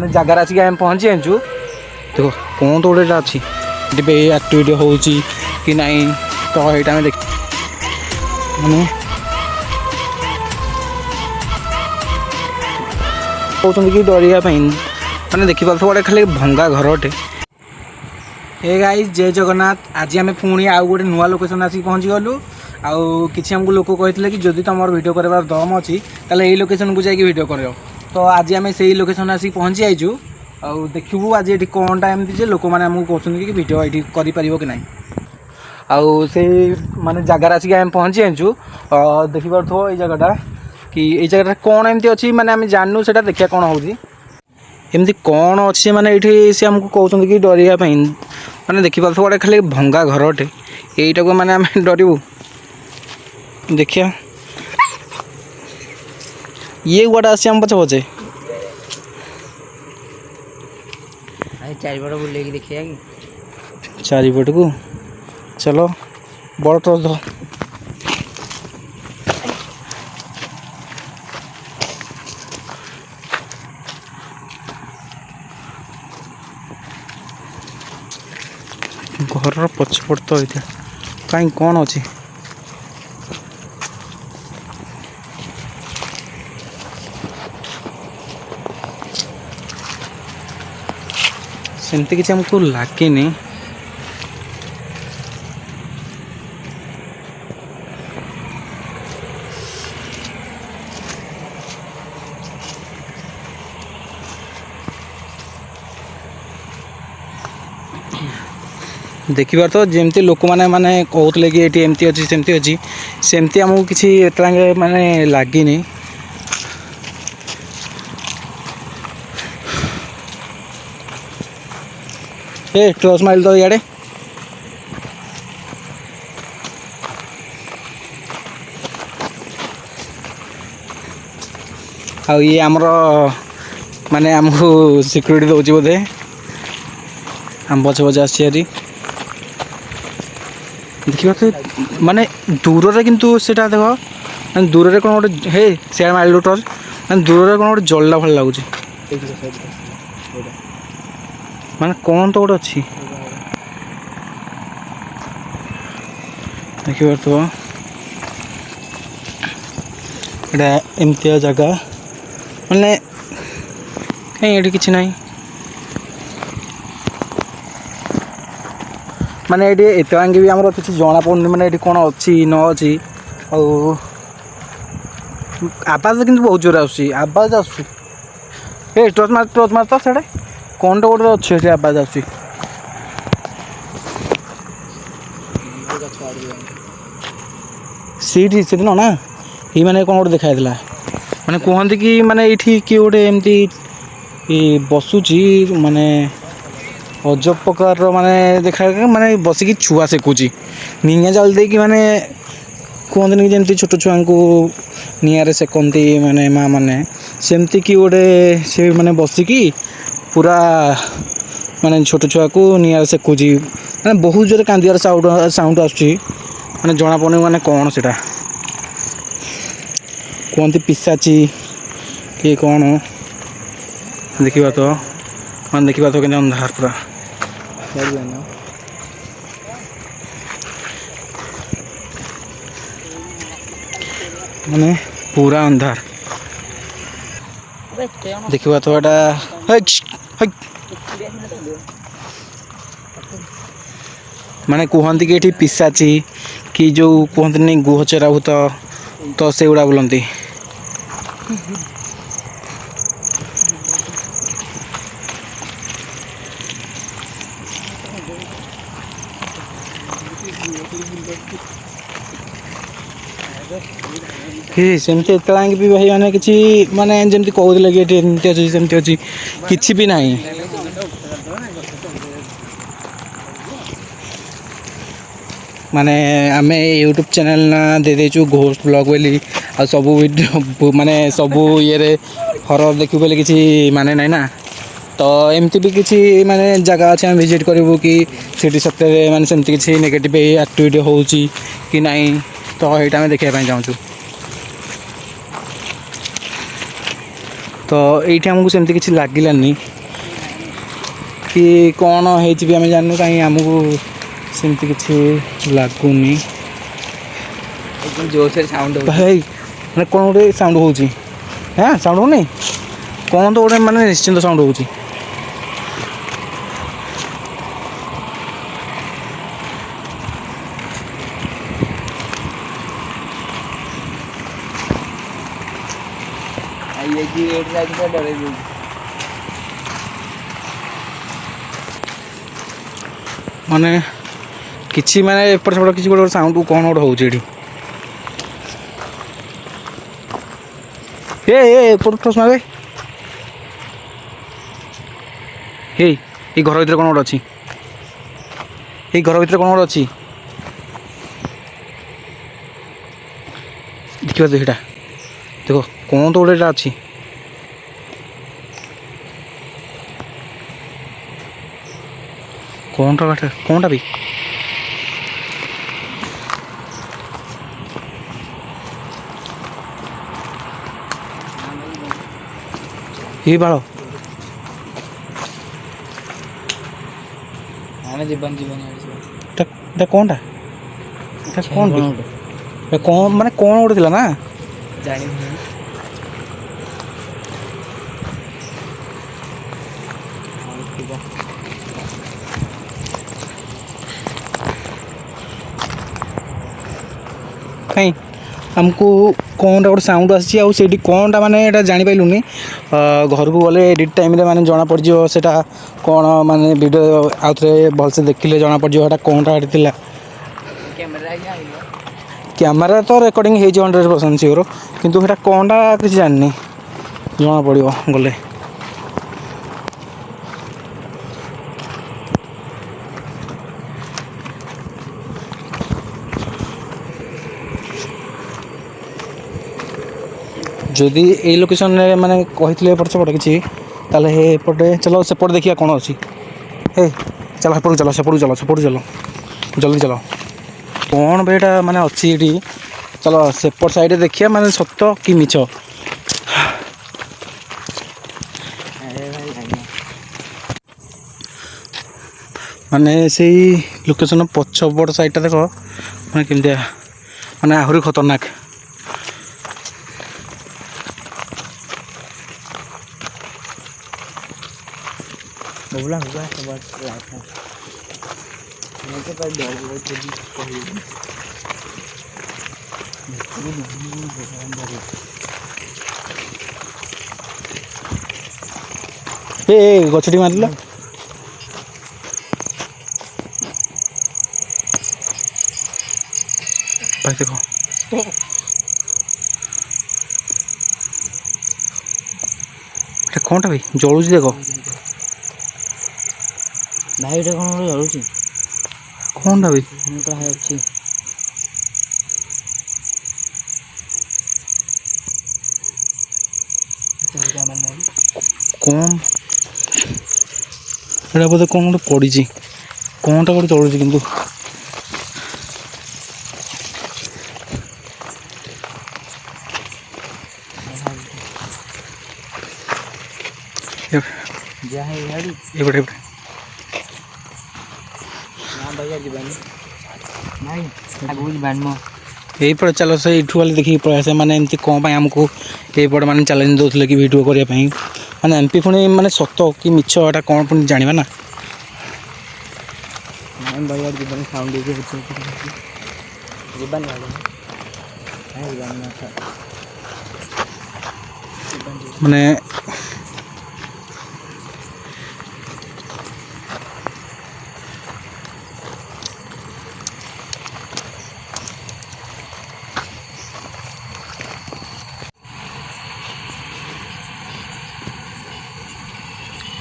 जगार आसिक आम पहुँची जाइचु देख कौन तो गोटे अच्छी एक्टिविटी हो कि नहीं तो यहाँ देख मैंने कहते कि डरिया मैंने देखिए गोटे खाली भंगा घरटे। हे गाइस जय जगन्नाथ। आज आम पुणी आउ गोटे नुआ लोकेशन आसिक पहुँची गलु आउ कि आमको लोक कहते कि जदि तुम वीडियो कर दम अच्छी ताले यही लोकेशन को जाकि वीडियो कर। तो आज आम से लोकेशन आसिक पहुँची जाइचु आउ देखू आज ये कौनटा एमती लोक मैंने आमको कहते कि वीडियो ये कर कि ना आउ से माने जगार आसिक आम पहुँची जाइचु देखिपार ये जगहटा कि ये जगह कौन एमती अच्छी माने आम जानू से देखिए कौन होगी एमती कौन अच्छे माने ये सी आमको कहते कि डरिया माने देखिपार गोटे खाली भंगा घरटे यहीटा को माने आम डरू देखिया ये गुआटा आम पचे पचे चारिपट बुले देखिए चारिपट को चलो बड़ टर्च धो घर पछपट तो ये कहीं कौन अच्छी सेमती किसी हमको लगे देखिबार तो जमती लोक माने माने कहते कि ये एमती अच्छी सेमती अच्छी सेमती आमको किसी एतलांगे माने लगे ए टॉर्च माइल तो इे ये आमर माने आमको सिक्यूरिटी दौर बोधे आम पचे पचे आसरी देखिए तो माने दूर रे किंतु सेटा देख दूर रे कौन गोटे हे सियाड़ माइल टर्च माने दूर रे कौन गोटे जल्ला भल लगुच माने कौन तो गोटे अच्छी देखिए तो एटा एमतिया जगह माने कहीं ये किसी ना माने ये एत भी आमर किसी जना पड़नी माने ये कौन अच्छी न अच्छी आवाज किंतु बहुत जोर आवाज आस टर्च मार तो से कौन तो गोटे अच्छे आवाज आस सीट से ना ये मैंने कौन गोटे देखा माने कहते कि माने ये किए गोटे एमती बसुची माने अजब प्रकार माने देखा माने बसिकी छुआ सेकुची निआ जल दे कि माने कहते कि जमी छोट छुआ को निआरे सेकती माने माँ मैंने सेमती कि गोटे से माने बसिकी पूरा माने छोट छुआ को निआरे सेकुची माने बहुत जोर कांदियार साउंड आसुची माने जना पड़े माने कौन से कहते पिसाची कि कौन देखा तो मैंने देखा तो कि अंधार पूरा माने पूरा अंधार देखा तो माने कहते कि ये पिसाची कि जो कहते नहीं गुहचरा भूत तो से गुड़ा बोलती सेमती एतलांगे भी भाई मैंने किसी माने जमती कहते कि एमती अच्छी सेमती अच्छी किसी भी नहीं माने आमे यूट्यूब चैनल ना दे देचु घोस्ट ब्लॉग बोली आ सबू वीडियो माने सबू ये हरर देखू बोले किसी माने नहीं ना तो एमती भी किसी माने जगह अच्छे विजिट करूँ कि सीटी सत्य माने सेमती किसी नेगेटिव एक्टिविटी हो कि नहीं तो यहाँ देखा चाहूँ तो ये आमको सेमती किसी लगिलानी कि कौन होती आम जानू कहीं आमको सेमती किसी लगुनि जोर से साउंड भाई मैंने कौन गोटे साउंड हो हाँ साउंड हो नहीं कौन तो गोटे मैंने निश्चिंत साउंड हो डरे माने किसी माने एपट सेपट किसी गोटे साउंड कौन गोटे हो टस मारे हे घर भर कौन गोटे अच्छी घर भर कौन गोटे अच्छी देखिए तो यहाँ देखो कौन तो गोटे अच्छी कौनटा भी ये बाल जीवन जीवन कौनटा कौन कौन माने कौन गोटे थी ना जानी कहीं आमको कौनटा गोटे साउंड आसी कौनटा माने जापारूनी घर को गले एडिट टाइम माने जना पड़ सेटा कौन माने वीडियो आउ थे भलसे देखिले जना पड़ कौनटा थिला कैमेरा तो रेकर्डिंग हो 100% सियोर किंतु सेटा कौनटा किसी जानी जना पड़ो गले जदि ये लोकेशन माने कही एपट सेपट किसी एपटे चलो सेपट देखिए कौन अच्छी हे चलो सेपट चलो जल्दी चलो कौन भाईटा माने अच्छी ये चलो सेपट साइड देखिए माने सत्य कि मिछ माने से लोकेशन पछपट साइडटा देख माने केमतिया माने आहरी खतरनाक बबला हुआ सब लाइट है मैं तो पर डर वो ए गछटी मारला भाई देखो कौनटा भाई जलूँ देखो भाई कौन जलुची कौनटा भाई अच्छी कौन एटा बोधे कौन गोटे पड़ी कौनटा गोटे चलुची किंतु एपटे यहीपटे चलो से इठू वाले देखिए प्रयास मैंने एमती कौन आमको यहीपटे मैंने चैलेंज दूसरे कि वीडियो करने मैंने एमपी पुणी मैंने सत कि मिछ एटा कौन पुणी जाना ना माने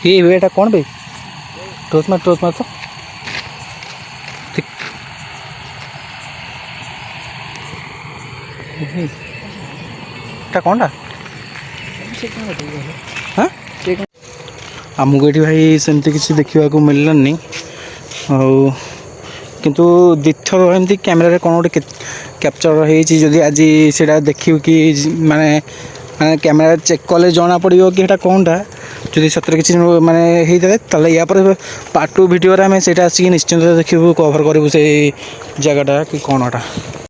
ये बेटा कौन भाई टोस मार तो कौनटा हाँ आमको ये भाई सेमती किसी देखा मिललानी किंतु दिथर एमती कैमेरा कौन गोटे कैप्चर होदी आज से देखिए कि माने माने कैमेरा चेक कले जना पड़ो कि कौनटा ଯଦି ସତରେ କିଛି ମାନେ ହେଇଥାଏ ତାହେଲେ ୟା ପରେ ପାର୍ଟ 2 ଭିଡ଼ିଓରେ ଆମେ ସେଇଟା ଆସିକି ନିଶ୍ଚିନ୍ତ ଦେଖିବୁ କଭର୍ କରିବୁ ସେଇ ଜାଗାଟା କି କ'ଣଟା।